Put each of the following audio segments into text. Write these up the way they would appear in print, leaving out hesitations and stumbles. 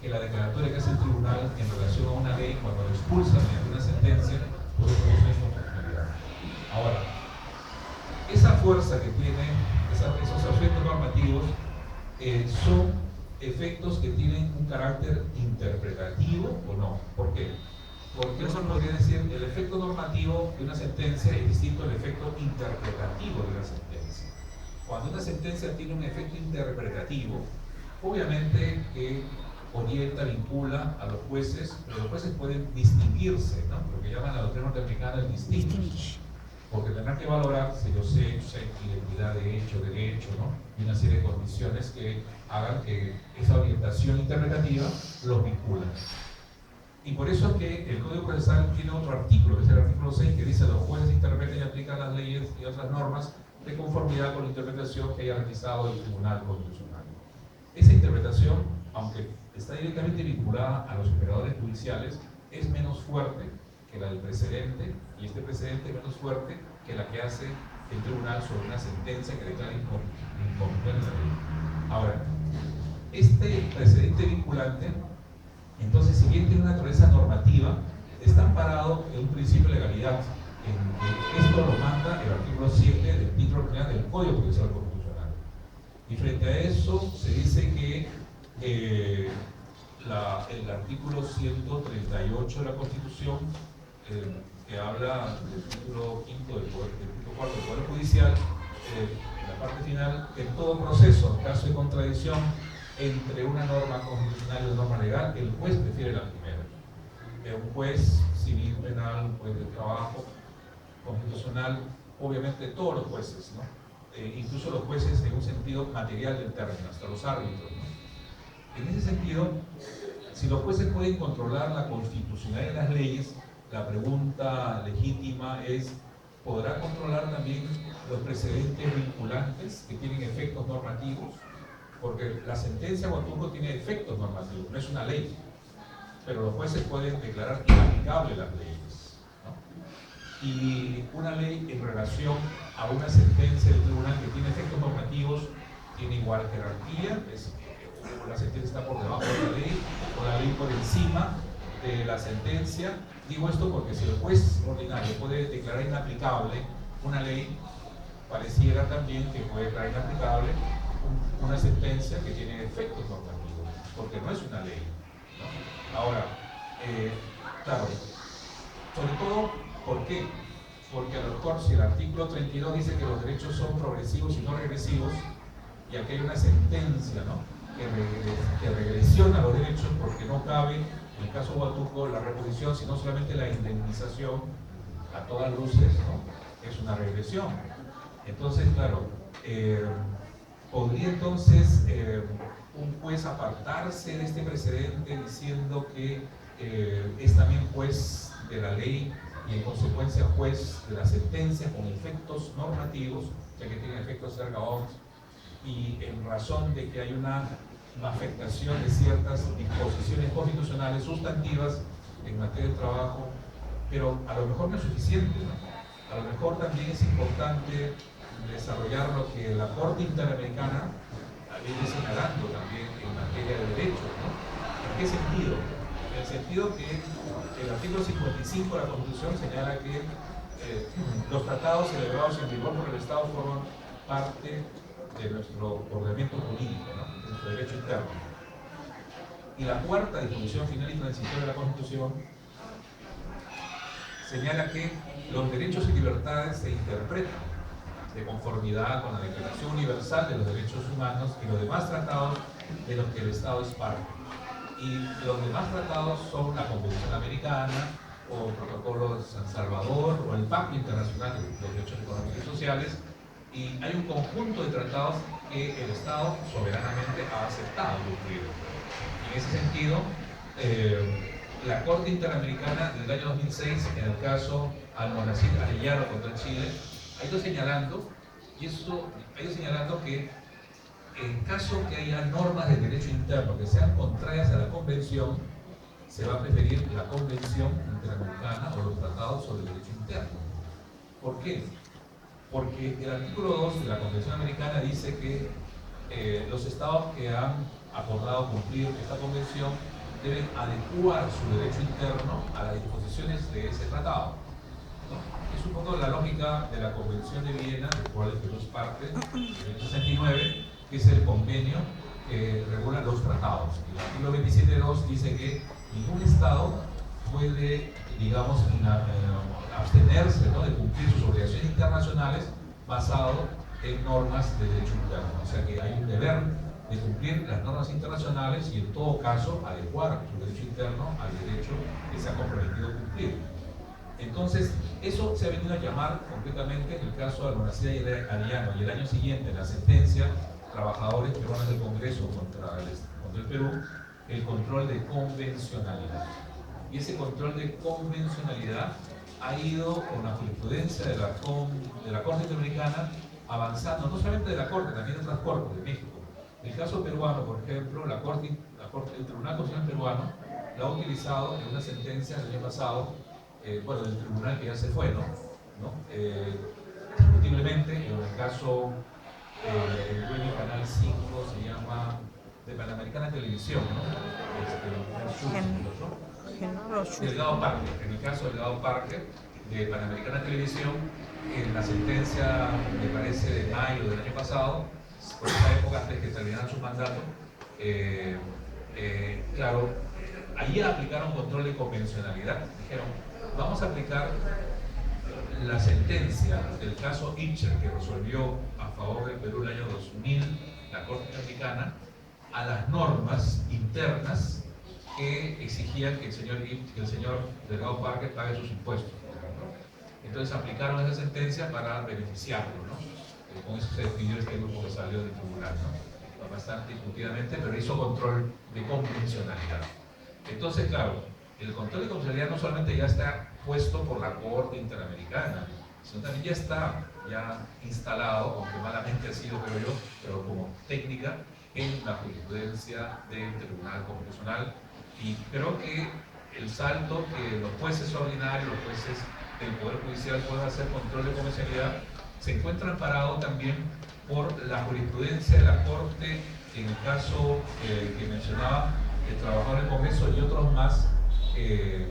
que la declaratoria que hace el tribunal en relación a una ley cuando lo expulsa mediante una sentencia por un proceso de inconstitucionalidad. Ahora, esa fuerza que tienen esos efectos normativos son efectos que tienen un carácter interpretativo o no. ¿Por qué? Porque uno podría decir el efecto normativo de una sentencia es distinto al efecto interpretativo de una sentencia. Cuando una sentencia tiene un efecto interpretativo, obviamente que orienta, vincula a los jueces, pero los jueces pueden distinguirse, ¿no? Lo que llaman la doctrina norteamericana el distinguish, porque tendrán que valorar si los hechos, identidad de hecho, derecho, ¿no? Y una serie de condiciones que hagan que esa orientación interpretativa los vincula. Y por eso es que el Código Procesal tiene otro artículo, que es el artículo 6, que dice: los jueces interpretan y aplican las leyes y otras normas de conformidad con la interpretación que haya realizado el Tribunal Constitucional. Esa interpretación, aunque está directamente vinculada a los operadores judiciales, es menos fuerte que la del precedente, y este precedente es menos fuerte que la que hace el tribunal sobre una sentencia que declara incongruente la ley. Ahora, este precedente vinculante, entonces, si bien tiene una naturaleza normativa, está amparado en un principio de legalidad, en que esto lo manda el artículo 7 del título general del Código Procesal Constitucional. Y frente a eso se dice que el artículo 138 de la Constitución, que habla del título 5 del título 4 del Poder Judicial, en la parte final, que en todo proceso, en caso de contradicción entre una norma constitucional y una norma legal, el juez prefiere la primera. Un juez civil, penal, un juez de trabajo, constitucional, obviamente todos los jueces, ¿no? Incluso los jueces en un sentido material del término, hasta los árbitros, ¿no? En ese sentido, si los jueces pueden controlar la constitucionalidad de las leyes, la pregunta legítima es: ¿podrá controlar también los precedentes vinculantes que tienen efectos normativos? Porque la sentencia Huatulco tiene efectos normativos, no es una ley, pero los jueces pueden declarar inaplicables las leyes, ¿no? Y una ley en relación a una sentencia del tribunal que tiene efectos normativos tiene igual jerarquía, la sentencia está por debajo de la ley o la ley por encima de la sentencia. Digo esto porque si el juez ordinario puede declarar inaplicable una ley, pareciera también que puede declarar inaplicable una sentencia que tiene efectos normativos, porque no es una ley, ¿no? Ahora, claro, sobre todo, ¿por qué? Porque a lo mejor si el artículo 32 dice que los derechos son progresivos y no regresivos, y aquí hay una sentencia, ¿no?, que regresiona los derechos, porque no cabe, en el caso de Huatulco, la reposición, sino solamente la indemnización, a todas luces, ¿no?, es una regresión. Entonces, claro, ¿podría entonces un juez apartarse de este precedente diciendo que es también juez de la ley y en consecuencia juez de la sentencia con efectos normativos, ya que tiene efectos erga omnes, y en razón de que hay una afectación de ciertas disposiciones constitucionales sustantivas en materia de trabajo, pero a lo mejor no es suficiente, ¿no? A lo mejor también es importante desarrollar lo que la Corte Interamericana viene señalando también en materia de derechos, ¿no? ¿En qué sentido? En el sentido que el artículo 55 de la Constitución señala que los tratados celebrados en vigor por el Estado forman parte de nuestro ordenamiento jurídico, ¿no?, de nuestro derecho interno. Y la cuarta disposición final y transitoria de la Constitución señala que los derechos y libertades se interpretan de conformidad con la Declaración Universal de los Derechos Humanos y los demás tratados de los que el Estado es parte. Y los demás tratados son la Convención Americana, o el Protocolo de San Salvador, o el Pacto Internacional de los Derechos Económicos y Sociales, y hay un conjunto de tratados que el Estado soberanamente ha aceptado cumplir. En ese sentido, la Corte Interamericana del año 2006, en el caso Almonacid Arellano contra Chile, ha ido señalando que en caso que haya normas de derecho interno que sean contrarias a la Convención, se va a preferir la Convención Interamericana o los tratados sobre el derecho interno. ¿Por qué? Porque el artículo 2 de la Convención Americana dice que los estados que han acordado cumplir esta convención deben adecuar su derecho interno a las disposiciones de ese tratado, ¿no? Es un poco la lógica de la Convención de Viena, del cual el Perú es parte, del 69, que es el convenio que regula los tratados. El artículo 27.2 dice que ningún Estado puede, digamos, abstenerse, ¿no?, de cumplir sus obligaciones internacionales basado en normas de derecho interno. O sea que hay un deber de cumplir las normas internacionales y en todo caso adecuar su derecho interno al derecho que se ha comprometido a cumplir. Entonces, eso se ha venido a llamar concretamente en el caso de Almonacida y Arellano, y el año siguiente, en la sentencia Trabajadores Peruanos del Congreso contra el Perú, el control de convencionalidad. Y ese control de convencionalidad ha ido con la jurisprudencia de la Corte Interamericana avanzando, no solamente de la Corte, también de otras cortes de México. En el caso peruano, por ejemplo, el Tribunal Constitucional peruano la ha utilizado en una sentencia del año pasado, del tribunal que ya se fue, ¿no? Discutiblemente, en el caso el dueño del Canal 5 se llama de Panamericana Televisión, Delgado Parker. En el caso de Delgado Parker de Panamericana Televisión, en la sentencia, me parece, de mayo del año pasado, por esa época, antes que terminaran su mandato, claro, ahí aplicaron control de convencionalidad. Dijeron, vamos a aplicar la sentencia del caso Itcher, que resolvió a favor del Perú el año 2000 la Corte Interamericana, a las normas internas que exigían que el señor Delgado Parker pague sus impuestos. Entonces aplicaron esa sentencia para beneficiarlo, ¿no? Con eso se despidió este grupo que salió del tribunal, ¿no? Bastante discutidamente, pero hizo control de convencionalidad. Entonces, claro, el control de convencionalidad no solamente ya está puesto por la Corte Interamericana, sino también ya está instalado, aunque malamente ha sido, creo yo, pero como técnica, en la jurisprudencia del Tribunal Constitucional. Y creo que el salto que los jueces ordinarios, los jueces del Poder Judicial puedan hacer control de convencionalidad se encuentra amparado también por la jurisprudencia de la Corte, en el caso que mencionaba, el trabajador del Congreso y otros más de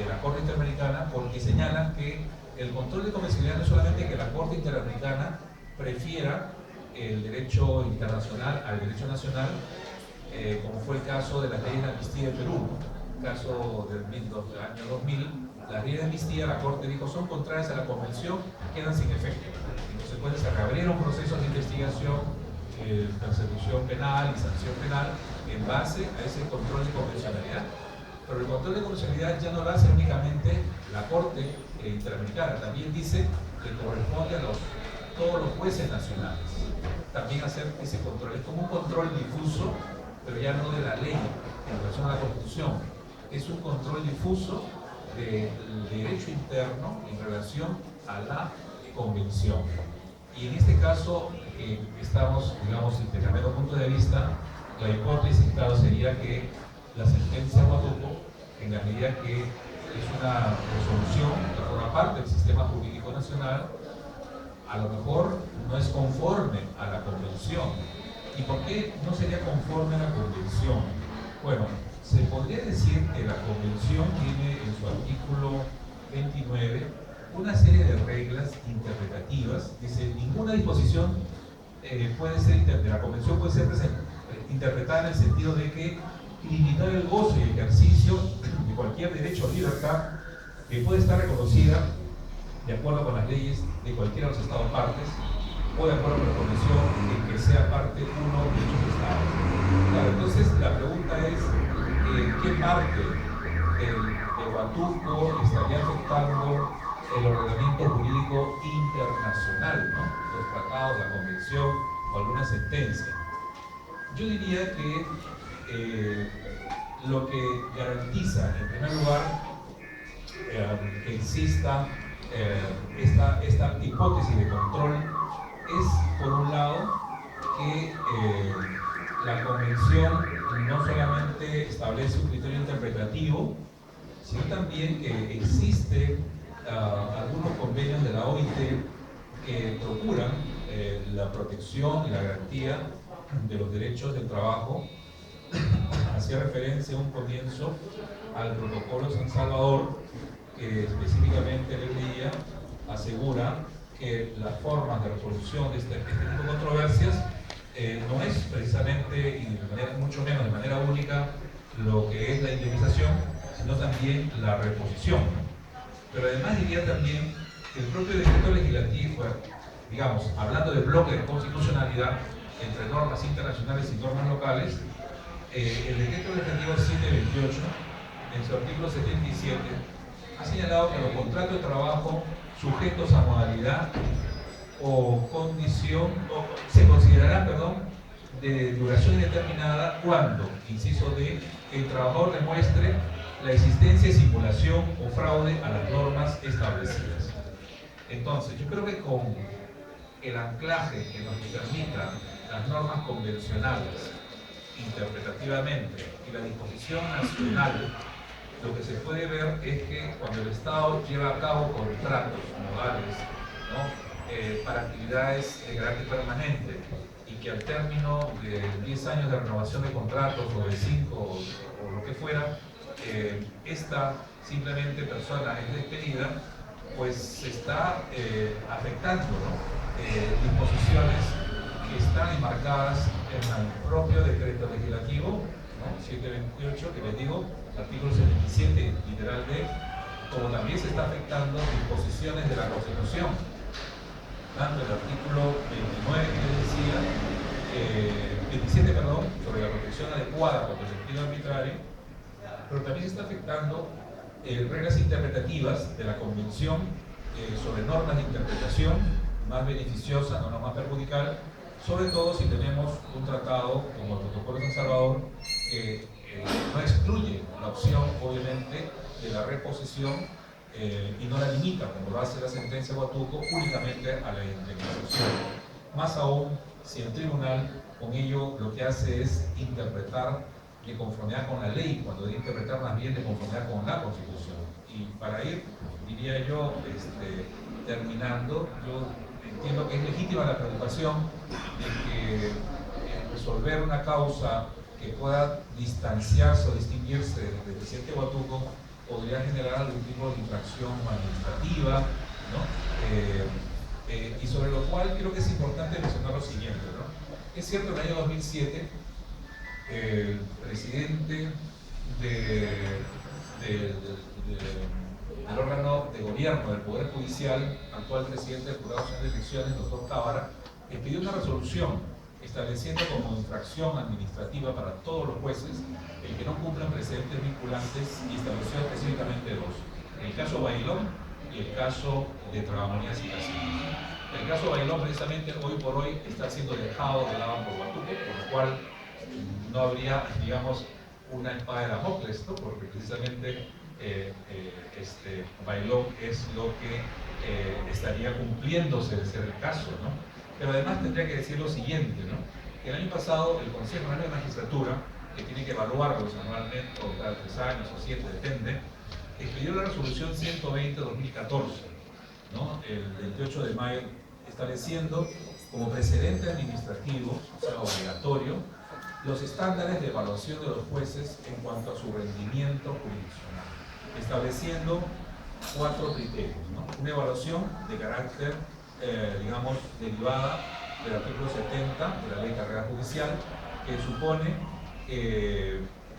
la Corte Interamericana, porque señalan que el control de convencionalidad no es solamente que la Corte Interamericana prefiera el derecho internacional al derecho nacional, como fue el caso de las leyes de amnistía de Perú, el caso del año 2000, las leyes de amnistía, la Corte dijo, son contrarias a la Convención, quedan sin efecto. Entonces, pues, se reabrieron procesos de investigación, persecución penal y sanción penal en base a ese control de convencionalidad. Pero el control de convencionalidad ya no lo hace únicamente la Corte Interamericana, también dice que corresponde a todos los jueces nacionales también hacer ese control. Es como un control difuso, pero ya no de la ley en relación a la Constitución. Es un control difuso del derecho interno en relación a la Convención. Y en este caso estamos, digamos, intercambiando puntos de vista. La hipótesis, claro, sería que la sentencia Huatuco, en la medida que es una resolución que forma parte del sistema jurídico nacional, a lo mejor no es conforme a la Convención. ¿Y por qué no sería conforme a la Convención? Bueno, se podría decir que la Convención tiene en su artículo 29 una serie de reglas interpretativas. Dice, ninguna disposición puede ser de la Convención puede ser interpretada en el sentido de que limitar el gozo y el ejercicio de cualquier derecho o libertad que puede estar reconocida de acuerdo con las leyes de cualquiera de los Estados partes o de acuerdo con la Convención en que sea parte uno de dichos Estados. Claro, entonces la pregunta es, ¿qué parte de Huatuco estaría afectando el ordenamiento jurídico internacional, ¿no? Los tratados, la Convención o alguna sentencia? Yo diría que lo que garantiza, en primer lugar, que exista esta hipótesis de control es, por un lado, que la Convención no solamente establece un criterio interpretativo, sino también que existen algunos convenios de la OIT que procuran la protección y la garantía de los derechos del trabajo hacía referencia a un comienzo al protocolo San Salvador, que específicamente le leía, asegura que las formas de resolución de este tipo de controversias no es precisamente, y de manera, mucho menos de manera única, lo que es la indemnización, sino también la reposición. Pero además diría también que el propio decreto legislativo, digamos, hablando de bloque de constitucionalidad entre normas internacionales y normas locales, el decreto legislativo 728, en su artículo 77, ha señalado que los contratos de trabajo sujetos a modalidad o condición, se considerarán, de duración indeterminada cuando, inciso D, el trabajador demuestre la existencia de simulación o fraude a las normas establecidas. Entonces, yo creo que con el anclaje que nos permita las normas convencionales interpretativamente y la disposición nacional, lo que se puede ver es que cuando el Estado lleva a cabo contratos modales, ¿no?, para actividades de carácter permanente, y que al término de 10 años de renovación de contratos o de 5 o lo que fuera, esta simplemente persona es despedida, pues se está afectando, ¿no?, disposiciones que están enmarcadas en el propio decreto legislativo, ¿no?, 728, que les digo, artículo 77, literal D, como también se está afectando disposiciones de la Constitución, tanto el artículo 29 que les decía, 27, perdón, sobre la protección adecuada contra el despido arbitrario, pero también se está afectando reglas interpretativas de la Convención sobre normas de interpretación más beneficiosa, no más perjudicial, sobre todo si tenemos un tratado como el Protocolo San Salvador que no excluye la opción, obviamente, de la reposición y no la limita, como lo hace la sentencia de Huatuco, únicamente a la indemnización. Más aún, si el tribunal con ello lo que hace es interpretar de conformidad con la ley, cuando debe interpretar más bien de conformidad con la Constitución. Y para ir, diría yo, terminando, yo entiendo que es legítima la preocupación de que resolver una causa que pueda distanciarse o distinguirse del presidente Huatuco podría generar algún tipo de infracción administrativa, ¿no? Y sobre lo cual creo que es importante mencionar lo siguiente, ¿no? Es cierto, en el año 2007, el presidente del órgano de gobierno del Poder Judicial, actual presidente del Jurado Nacional de Elecciones, doctor Tábara, expidió una resolución estableciendo como infracción administrativa para todos los jueces el que no cumplan precedentes vinculantes, y estableció específicamente dos: el caso Bailón y el caso de Tragamonías y Casillas. El caso Bailón, precisamente, hoy por hoy está siendo dejado de lado por Huatuco, por lo cual no habría, digamos, una espada de Damocles, ¿no?, porque precisamente Bailón es lo que estaría cumpliéndose de ser el caso, ¿no? Pero además tendría que decir lo siguiente, ¿no?, que el año pasado el Consejo Nacional de Magistratura, que tiene que evaluarlos anualmente, o cada 3 años o 7, depende, expidió la resolución 120/2014, ¿no?, el 28 de mayo, estableciendo como precedente administrativo, o sea, obligatorio, los estándares de evaluación de los jueces en cuanto a su rendimiento jurisdiccional, estableciendo 4 criterios, ¿no? Una evaluación de carácter, digamos, derivada del artículo 70 de la Ley de Carrera Judicial, que supone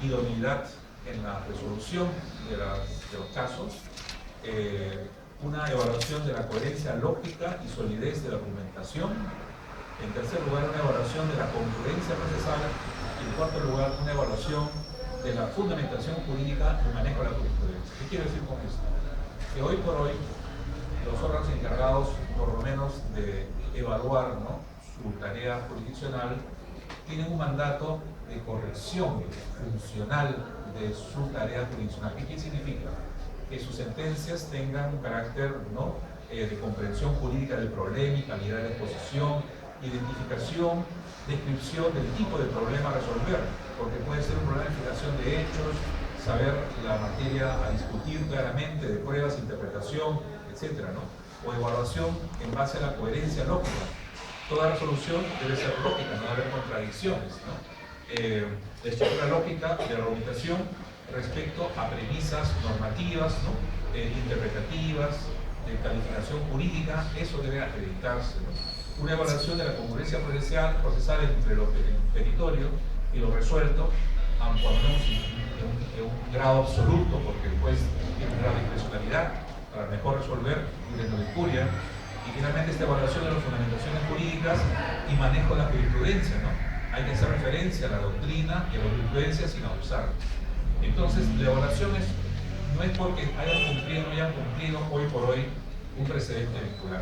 idoneidad en la resolución de los casos, una evaluación de la coherencia lógica y solidez de la argumentación, en tercer lugar una evaluación de la congruencia procesal, y en cuarto lugar una evaluación de la fundamentación jurídica y manejo de la jurisprudencia. ¿Qué quiero decir con esto? Que hoy por hoy los órganos encargados, por lo menos, de evaluar, ¿no?, su tarea jurisdiccional, tienen un mandato de corrección funcional de su tarea jurisdiccional. ¿Qué significa? Que sus sentencias tengan un carácter, ¿no?, de comprensión jurídica del problema y calidad de exposición, identificación, descripción del tipo de problema a resolver, porque puede ser un problema de explicación de hechos, saber la materia a discutir claramente, de pruebas, interpretación, etcétera, ¿no?, o evaluación en base a la coherencia lógica. toda resolución debe ser lógica, no debe haber contradicciones, ¿no? La estructura lógica de la argumentación respecto a premisas normativas, ¿no? Interpretativas, de calificación jurídica, eso debe acreditarse, ¿no? Una evaluación de la congruencia procesal entre lo petitorio y lo resuelto, aunque no en un grado absoluto, porque el juez tiene un grado de discrecionalidad para mejor resolver libre de incuria. Y finalmente esta evaluación de las fundamentaciones jurídicas y manejo de la jurisprudencia, ¿no? Hay que hacer referencia a la doctrina y a la jurisprudencia sin abusar. Entonces, la evaluación no es porque hayan cumplido o no hayan cumplido hoy por hoy un precedente vincular.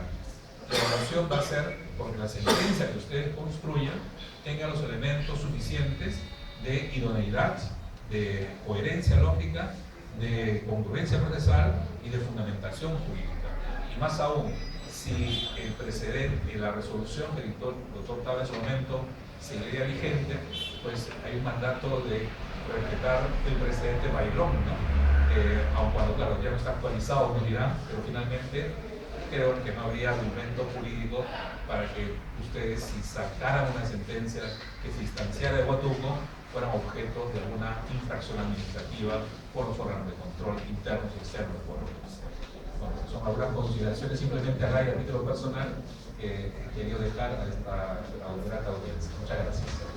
La evaluación va a ser porque la sentencia que ustedes construyan tenga los elementos suficientes de idoneidad, de coherencia lógica, de congruencia procesal y de fundamentación jurídica. Y más aún, si el precedente, la resolución que dictó el doctor Tabla en su momento seguiría vigente, pues hay un mandato de respetar el precedente Bailón, ¿no? Aun cuando, claro, ya no está actualizado, no dirán, pero finalmente creo que no habría argumento jurídico para que ustedes, si sacaran una sentencia que se distanciara de Huánuco, fueran objeto de alguna infracción administrativa por los órganos de control internos y externos. Bueno, son algunas consideraciones simplemente a raya a título personal que he querido dejar a esta audiencia. Muchas gracias.